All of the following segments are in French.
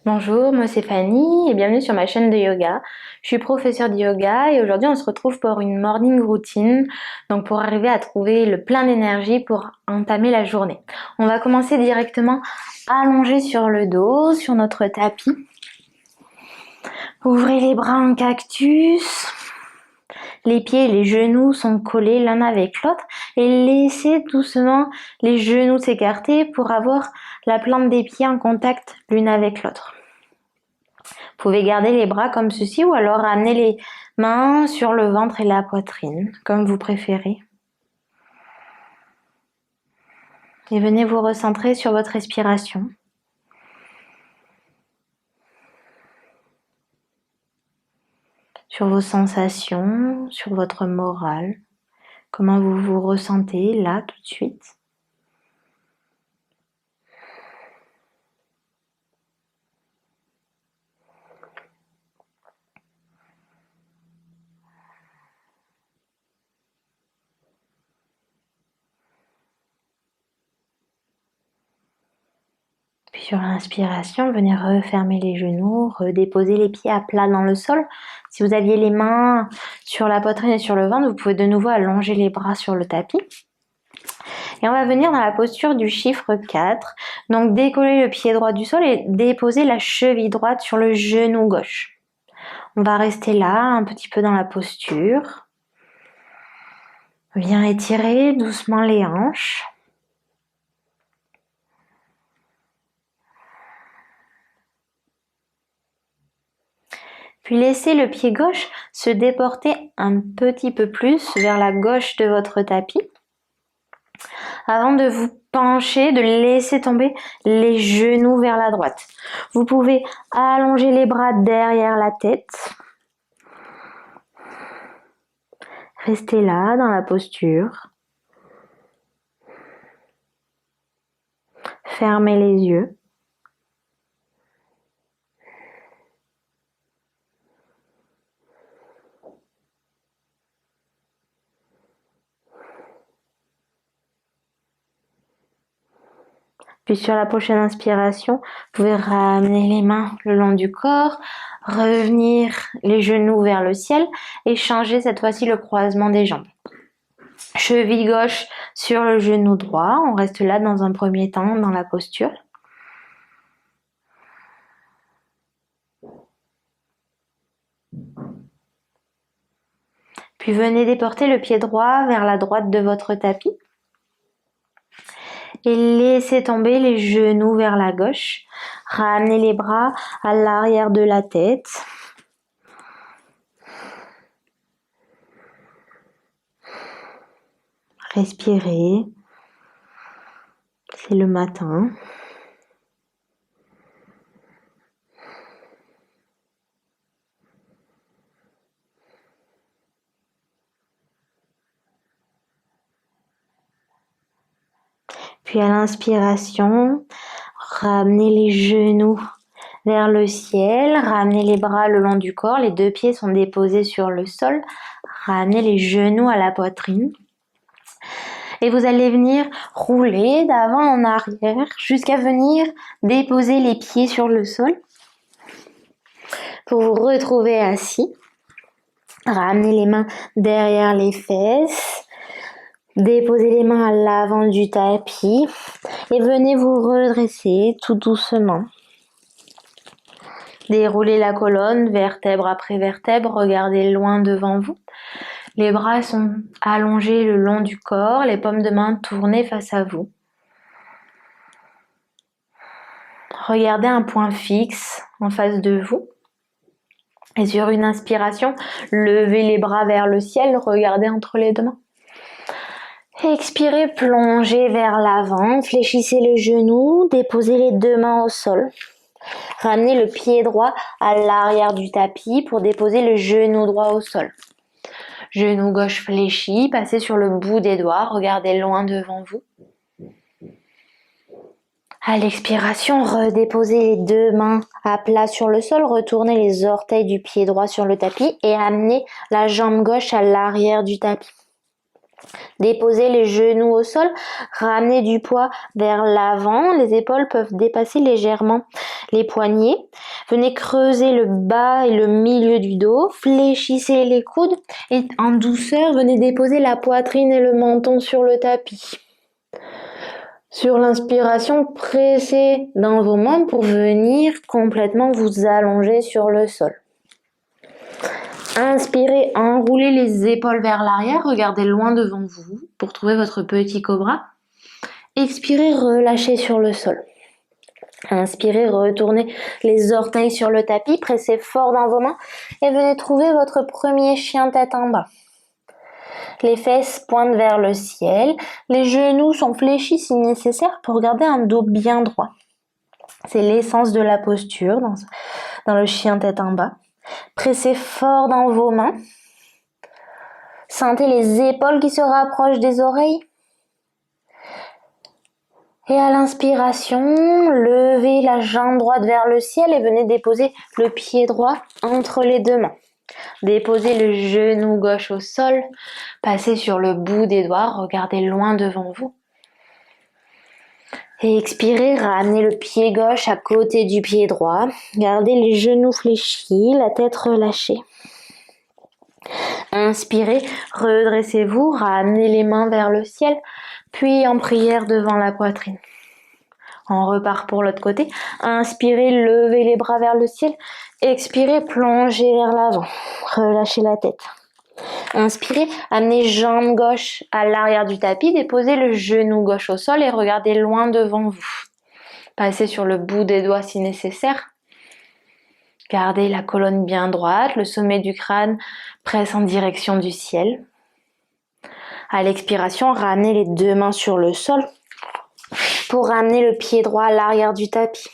Bonjour, moi c'est Fanny et bienvenue sur ma chaîne de yoga. Je suis professeure de yoga et aujourd'hui on se retrouve pour une morning routine, donc pour arriver à trouver le plein d'énergie pour entamer la journée. On va commencer directement allongé sur le dos, sur notre tapis. Ouvrez les bras en cactus. Les pieds et les genoux sont collés l'un avec l'autre et laissez doucement les genoux s'écarter pour avoir la plante des pieds en contact l'une avec l'autre. Vous pouvez garder les bras comme ceci ou alors amener les mains sur le ventre et la poitrine, comme vous préférez. Et venez vous recentrer sur votre respiration. Sur vos sensations, sur votre morale. Comment vous vous ressentez là tout de suite. Puis sur l'inspiration, venez refermer les genoux, redéposer les pieds à plat dans le sol. Si vous aviez les mains sur la poitrine et sur le ventre, vous pouvez de nouveau allonger les bras sur le tapis. Et on va venir dans la posture du chiffre 4. Donc décoller le pied droit du sol et déposer la cheville droite sur le genou gauche. On va rester là, un petit peu dans la posture. Viens étirer doucement les hanches. Puis laissez le pied gauche se déporter un petit peu plus vers la gauche de votre tapis. Avant de vous pencher, de laisser tomber les genoux vers la droite. Vous pouvez allonger les bras derrière la tête. Restez là dans la posture. Fermez les yeux. Puis sur la prochaine inspiration, vous pouvez ramener les mains le long du corps, revenir les genoux vers le ciel et changer cette fois-ci le croisement des jambes. Cheville gauche sur le genou droit, on reste là dans un premier temps dans la posture. Puis venez déporter le pied droit vers la droite de votre tapis. Et laissez tomber les genoux vers la gauche. Ramenez les bras à l'arrière de la tête. Respirez. C'est le matin. Puis à l'inspiration, ramenez les genoux vers le ciel, ramenez les bras le long du corps, les deux pieds sont déposés sur le sol, ramenez les genoux à la poitrine. Et vous allez venir rouler d'avant en arrière jusqu'à venir déposer les pieds sur le sol pour vous retrouver assis. Ramenez les mains derrière les fesses. Déposez les mains à l'avant du tapis et venez vous redresser tout doucement. Déroulez la colonne, vertèbre après vertèbre, regardez loin devant vous. Les bras sont allongés le long du corps, les paumes de main tournées face à vous. Regardez un point fixe en face de vous. Et sur une inspiration, levez les bras vers le ciel, regardez entre les deux mains. Expirez, plongez vers l'avant, fléchissez les genoux, déposez les deux mains au sol. Ramenez le pied droit à l'arrière du tapis pour déposer le genou droit au sol. Genou gauche fléchi, passez sur le bout des doigts, regardez loin devant vous. À l'expiration, redéposez les deux mains à plat sur le sol, retournez les orteils du pied droit sur le tapis et amenez la jambe gauche à l'arrière du tapis. Déposez les genoux au sol, ramenez du poids vers l'avant, les épaules peuvent dépasser légèrement les poignets. Venez creuser le bas et le milieu du dos, fléchissez les coudes et en douceur, venez déposer la poitrine et le menton sur le tapis. Sur l'inspiration, pressez dans vos mains pour venir complètement vous allonger sur le sol. Inspirez, enroulez les épaules vers l'arrière, regardez loin devant vous pour trouver votre petit cobra. Expirez, relâchez sur le sol. Inspirez, retournez les orteils sur le tapis, pressez fort dans vos mains et venez trouver votre premier chien tête en bas. Les fesses pointent vers le ciel, les genoux sont fléchis si nécessaire pour garder un dos bien droit. C'est l'essence de la posture dans le chien tête en bas. Pressez fort dans vos mains. Sentez les épaules qui se rapprochent des oreilles. Et à l'inspiration, levez la jambe droite vers le ciel et venez déposer le pied droit entre les deux mains. Déposez le genou gauche au sol. Passez sur le bout des doigts. Regardez loin devant vous. Et expirez, ramenez le pied gauche à côté du pied droit. Gardez les genoux fléchis, la tête relâchée. Inspirez, redressez-vous, ramenez les mains vers le ciel, puis en prière devant la poitrine. On repart pour l'autre côté. Inspirez, levez les bras vers le ciel. Expirez, plongez vers l'avant. Relâchez la tête. Inspirez, amenez jambe gauche à l'arrière du tapis, déposez le genou gauche au sol et regardez loin devant vous. Passez sur le bout des doigts si nécessaire. Gardez la colonne bien droite, le sommet du crâne presse en direction du ciel. À l'expiration, ramenez les deux mains sur le sol pour ramener le pied droit à l'arrière du tapis.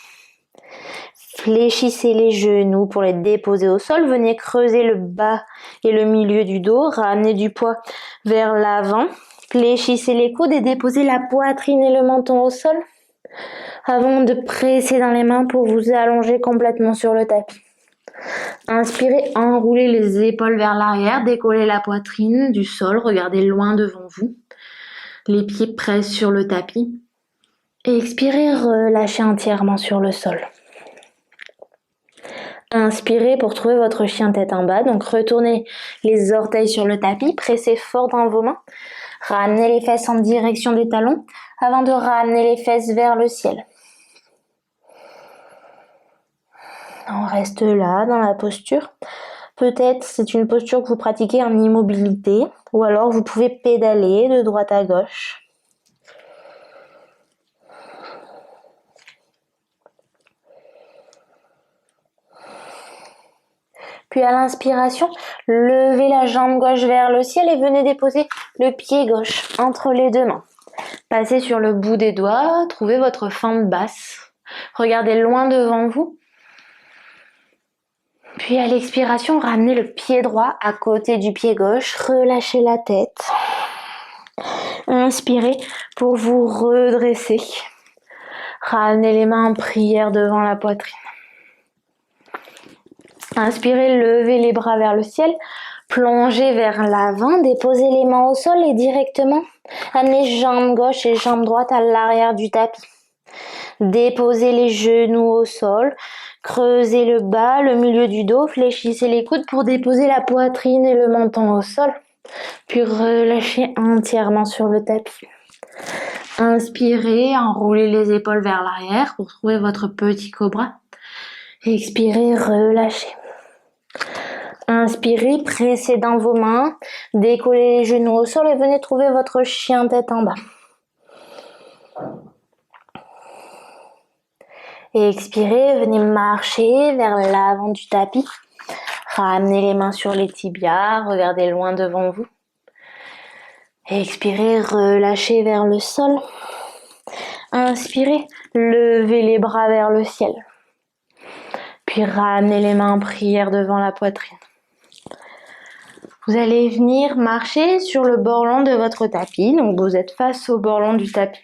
Fléchissez les genoux pour les déposer au sol. Venez creuser le bas et le milieu du dos. Ramenez du poids vers l'avant. Fléchissez les coudes et déposez la poitrine et le menton au sol avant de presser dans les mains pour vous allonger complètement sur le tapis. Inspirez, enroulez les épaules vers l'arrière. Décollez la poitrine du sol. Regardez loin devant vous. Les pieds pressent sur le tapis. Et expirez, relâchez entièrement sur le sol. Inspirez pour trouver votre chien tête en bas. Donc retournez les orteils sur le tapis, pressez fort dans vos mains. Ramenez les fesses en direction des talons avant de ramener les fesses vers le ciel. On reste là dans la posture. Peut-être c'est une posture que vous pratiquez en immobilité ou alors vous pouvez pédaler de droite à gauche. Puis à l'inspiration, levez la jambe gauche vers le ciel et venez déposer le pied gauche entre les deux mains. Passez sur le bout des doigts, trouvez votre fente basse. Regardez loin devant vous. Puis à l'expiration, ramenez le pied droit à côté du pied gauche, relâchez la tête. Inspirez pour vous redresser. Ramenez les mains en prière devant la poitrine. Inspirez, levez les bras vers le ciel, plongez vers l'avant, déposez les mains au sol et directement amenez jambe gauche et jambe droite à l'arrière du tapis. Déposez les genoux au sol, creusez le bas, le milieu du dos, fléchissez les coudes pour déposer la poitrine et le menton au sol, puis relâchez entièrement sur le tapis. Inspirez, enroulez les épaules vers l'arrière pour trouver votre petit cobra. Expirez, relâchez. Inspirez, pressez dans vos mains, décollez les genoux au sol et venez trouver votre chien tête en bas. Et expirez, venez marcher vers l'avant du tapis. Ramenez les mains sur les tibias, regardez loin devant vous. Et expirez, relâchez vers le sol. Inspirez, levez les bras vers le ciel. Puis ramenez les mains en prière devant la poitrine. Vous allez venir marcher sur le bord long de votre tapis. Donc vous êtes face au bord long du tapis.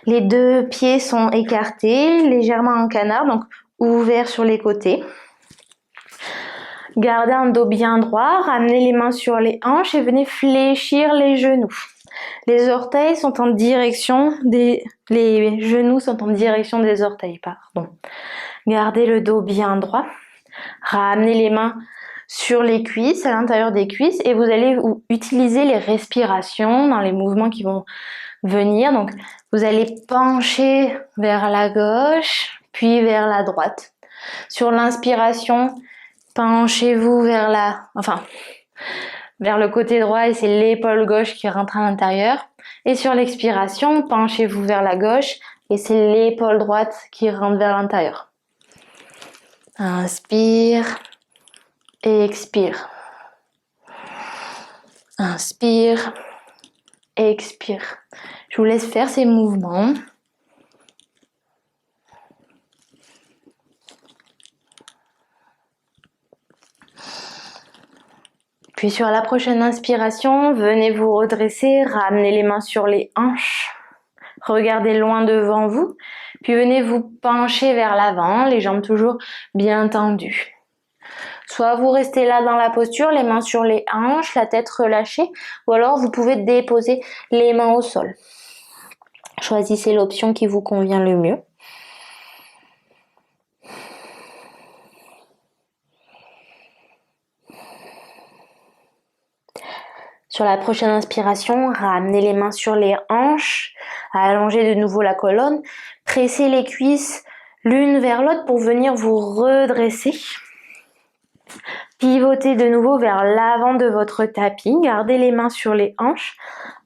Les deux pieds sont écartés, légèrement en canard, donc ouverts sur les côtés. Gardez un dos bien droit, ramenez les mains sur les hanches et venez fléchir les genoux. Les orteils sont en direction les genoux sont en direction des orteils, pardon. Gardez le dos bien droit. Ramenez les mains sur les cuisses, à l'intérieur des cuisses, et vous allez utiliser les respirations dans les mouvements qui vont venir. Donc, vous allez pencher vers la gauche, puis vers la droite. Sur l'inspiration, penchez-vous vers le côté droit et c'est l'épaule gauche qui rentre à l'intérieur. Et sur l'expiration, penchez-vous vers la gauche et c'est l'épaule droite qui rentre vers l'intérieur. Inspire et expire. Inspire et expire. Je vous laisse faire ces mouvements. Puis sur la prochaine inspiration, venez vous redresser, ramenez les mains sur les hanches. Regardez loin devant vous, puis venez vous pencher vers l'avant, les jambes toujours bien tendues. Soit vous restez là dans la posture, les mains sur les hanches, la tête relâchée, ou alors vous pouvez déposer les mains au sol. Choisissez l'option qui vous convient le mieux. Sur la prochaine inspiration, ramenez les mains sur les hanches, allongez de nouveau la colonne, pressez les cuisses l'une vers l'autre pour venir vous redresser. Pivotez de nouveau vers l'avant de votre tapis, gardez les mains sur les hanches,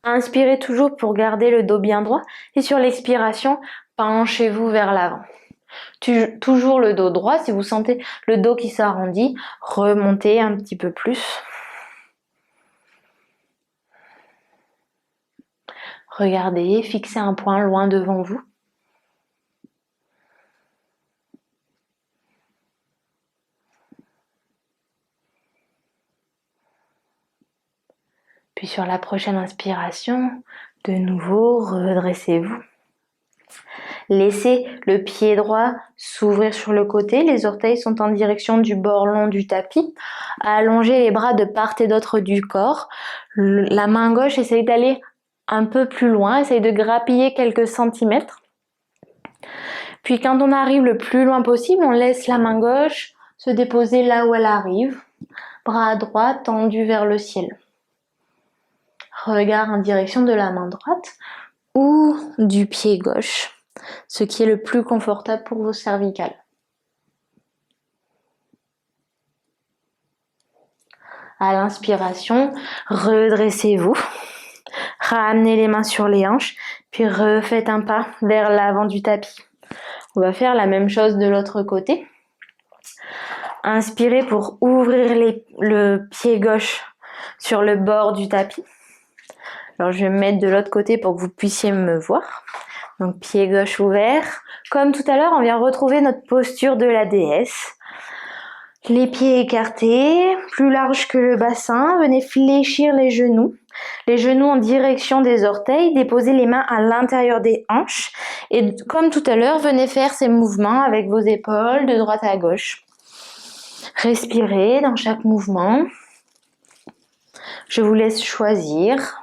inspirez toujours pour garder le dos bien droit et sur l'expiration, penchez-vous vers l'avant. Toujours le dos droit, si vous sentez le dos qui s'arrondit, remontez un petit peu plus. Regardez, fixez un point loin devant vous. Puis sur la prochaine inspiration, de nouveau, redressez-vous. Laissez le pied droit s'ouvrir sur le côté, les orteils sont en direction du bord long du tapis. Allongez les bras de part et d'autre du corps. La main gauche essaye d'aller un peu plus loin, essaye de grappiller quelques centimètres. Puis quand on arrive le plus loin possible, on laisse la main gauche se déposer là où elle arrive. Bras droit tendu vers le ciel. Regard en direction de la main droite ou du pied gauche, ce qui est le plus confortable pour vos cervicales. À l'inspiration, redressez-vous, ramenez les mains sur les hanches, puis refaites un pas vers l'avant du tapis. On va faire la même chose de l'autre côté. Inspirez pour ouvrir le pied gauche sur le bord du tapis. Alors je vais me mettre de l'autre côté pour que vous puissiez me voir. Donc pied gauche ouvert. Comme tout à l'heure, on vient retrouver notre posture de la déesse. Les pieds écartés, plus large que le bassin. Venez fléchir les genoux en direction des orteils. Déposez les mains à l'intérieur des hanches. Et comme tout à l'heure, venez faire ces mouvements avec vos épaules de droite à gauche. Respirez dans chaque mouvement. Je vous laisse choisir.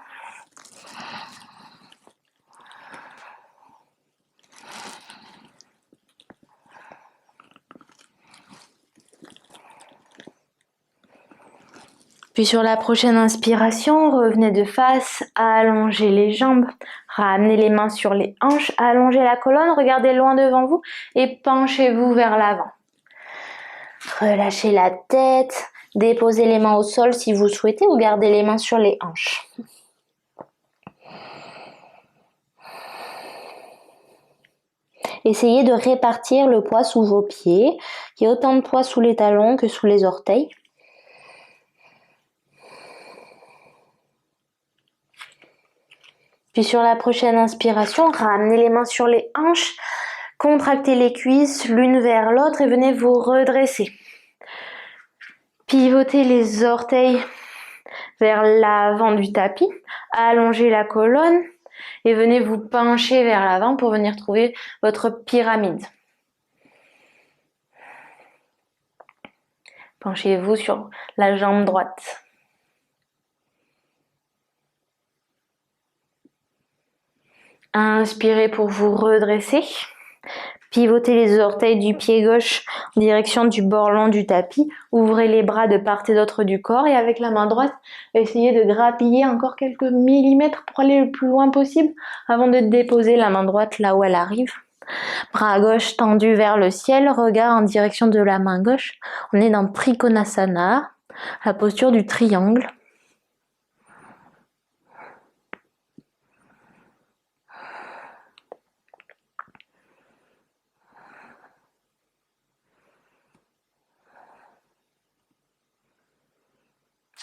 Puis sur la prochaine inspiration, revenez de face, allongez les jambes, ramenez les mains sur les hanches, allongez la colonne, regardez loin devant vous et penchez-vous vers l'avant. Relâchez la tête, déposez les mains au sol si vous souhaitez ou gardez les mains sur les hanches. Essayez de répartir le poids sous vos pieds, qu'il y ait autant de poids sous les talons que sous les orteils. Puis sur la prochaine inspiration, ramenez les mains sur les hanches, contractez les cuisses l'une vers l'autre et venez vous redresser. Pivotez les orteils vers l'avant du tapis, allongez la colonne et venez vous pencher vers l'avant pour venir trouver votre pyramide. Penchez-vous sur la jambe droite. Inspirez pour vous redresser. Pivotez les orteils du pied gauche en direction du bord long du tapis. Ouvrez les bras de part et d'autre du corps et avec la main droite, essayez de grappiller encore quelques millimètres pour aller le plus loin possible avant de déposer la main droite là où elle arrive. Bras gauche tendu vers le ciel, regard en direction de la main gauche. On est dans Trikonasana, la posture du triangle.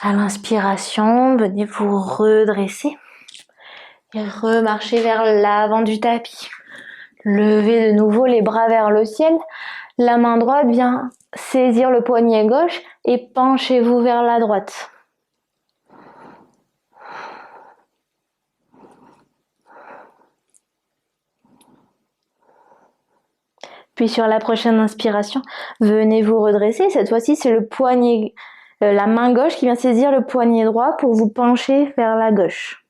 À l'inspiration, venez vous redresser et remarcher vers l'avant du tapis. Levez de nouveau les bras vers le ciel. La main droite vient saisir le poignet gauche et penchez-vous vers la droite. Puis sur la prochaine inspiration, venez vous redresser. Cette fois-ci, c'est le poignet, la main gauche qui vient saisir le poignet droit pour vous pencher vers la gauche.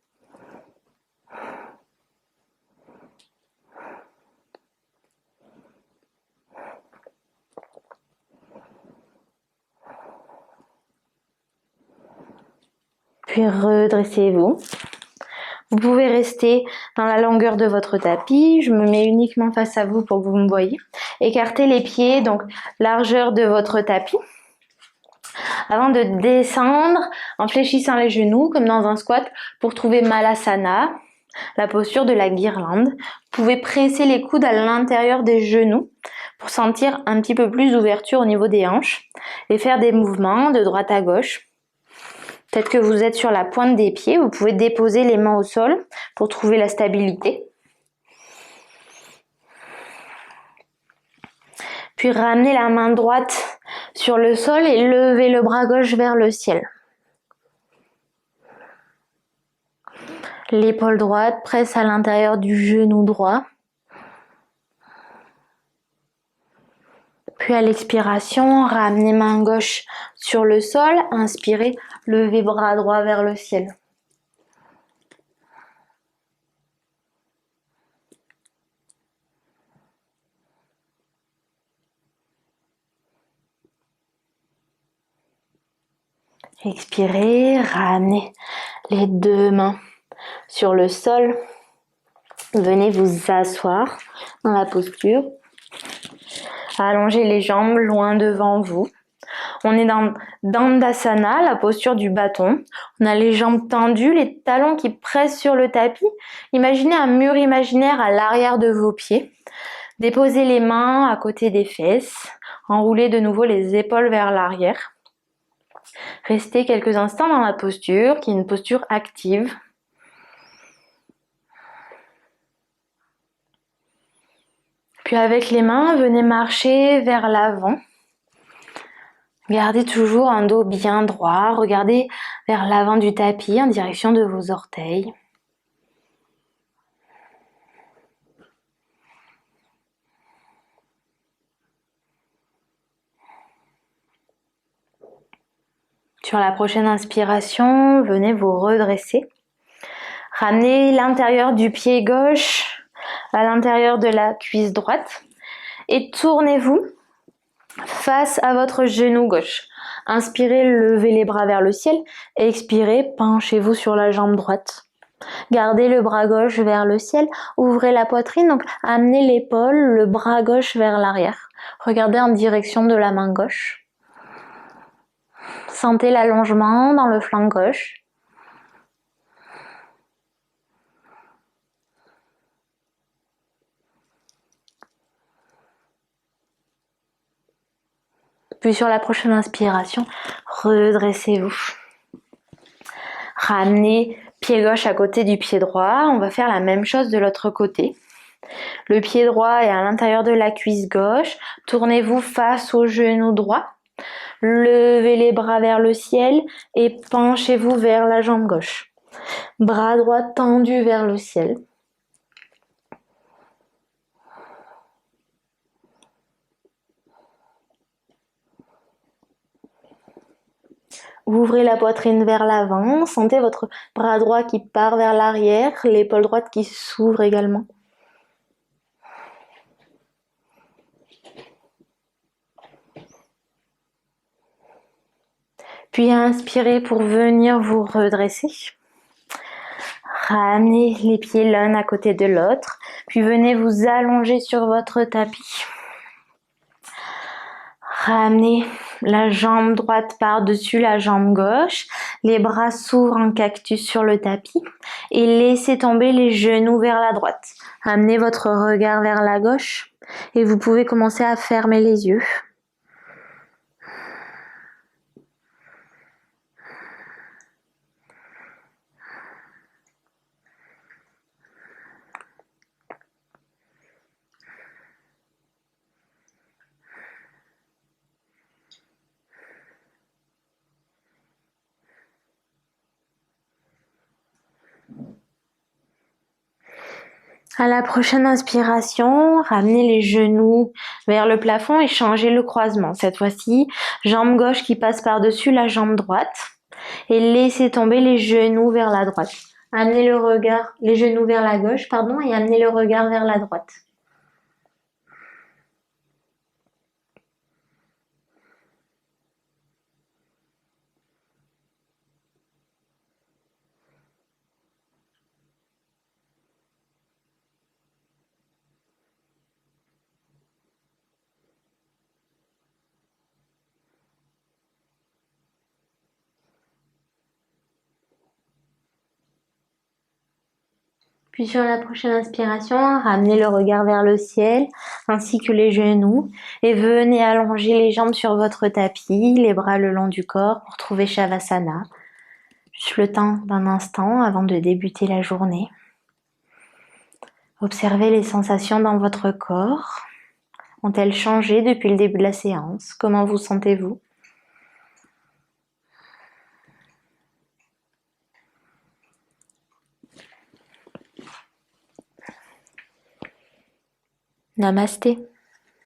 Puis redressez-vous. Vous pouvez rester dans la longueur de votre tapis. Je me mets uniquement face à vous pour que vous me voyez. Écartez les pieds, donc largeur de votre tapis. Avant de descendre en fléchissant les genoux comme dans un squat pour trouver Malasana, la posture de la guirlande. Vous pouvez presser les coudes à l'intérieur des genoux pour sentir un petit peu plus d'ouverture au niveau des hanches et faire des mouvements de droite à gauche. Peut-être que vous êtes sur la pointe des pieds, vous pouvez déposer les mains au sol pour trouver la stabilité. Puis ramenez la main droite sur le sol et levez le bras gauche vers le ciel. L'épaule droite presse à l'intérieur du genou droit. Puis à l'expiration, ramenez main gauche sur le sol, inspirez, levez bras droit vers le ciel. Expirez, ramenez les deux mains sur le sol. Venez vous asseoir dans la posture. Allongez les jambes loin devant vous. On est dans Dandasana, la posture du bâton. On a les jambes tendues, les talons qui pressent sur le tapis. Imaginez un mur imaginaire à l'arrière de vos pieds. Déposez les mains à côté des fesses. Enroulez de nouveau les épaules vers l'arrière. Restez quelques instants dans la posture, qui est une posture active. Puis avec les mains, venez marcher vers l'avant. Gardez toujours un dos bien droit. Regardez vers l'avant du tapis en direction de vos orteils. Sur la prochaine inspiration, venez vous redresser. Ramenez l'intérieur du pied gauche à l'intérieur de la cuisse droite et tournez-vous face à votre genou gauche. Inspirez, levez les bras vers le ciel. Expirez, penchez-vous sur la jambe droite. Gardez le bras gauche vers le ciel. Ouvrez la poitrine, donc amenez l'épaule, le bras gauche vers l'arrière. Regardez en direction de la main gauche. Sentez l'allongement dans le flanc gauche. Puis sur la prochaine inspiration, redressez-vous. Ramenez pied gauche à côté du pied droit. On va faire la même chose de l'autre côté. Le pied droit est à l'intérieur de la cuisse gauche. Tournez-vous face au genou droit. Levez les bras vers le ciel et penchez-vous vers la jambe gauche. Bras droit tendu vers le ciel. Ouvrez la poitrine vers l'avant, sentez votre bras droit qui part vers l'arrière, l'épaule droite qui s'ouvre également. Puis inspirez pour venir vous redresser. Ramenez les pieds l'un à côté de l'autre, puis venez vous allonger sur votre tapis. Ramenez la jambe droite par-dessus la jambe gauche, les bras s'ouvrent en cactus sur le tapis et laissez tomber les genoux vers la droite. Amenez votre regard vers la gauche et vous pouvez commencer à fermer les yeux. À la prochaine inspiration, ramenez les genoux vers le plafond et changez le croisement. Cette fois-ci, jambe gauche qui passe par-dessus la jambe droite et laissez tomber les genoux vers la droite. Amenez le regard, les genoux vers la gauche, et amenez le regard vers la droite. Puis sur la prochaine inspiration, ramenez le regard vers le ciel, ainsi que les genoux, et venez allonger les jambes sur votre tapis, les bras le long du corps pour trouver Shavasana. Juste le temps d'un instant avant de débuter la journée. Observez les sensations dans votre corps. Ont-elles changé depuis le début de la séance? Comment vous sentez-vous? Namasté.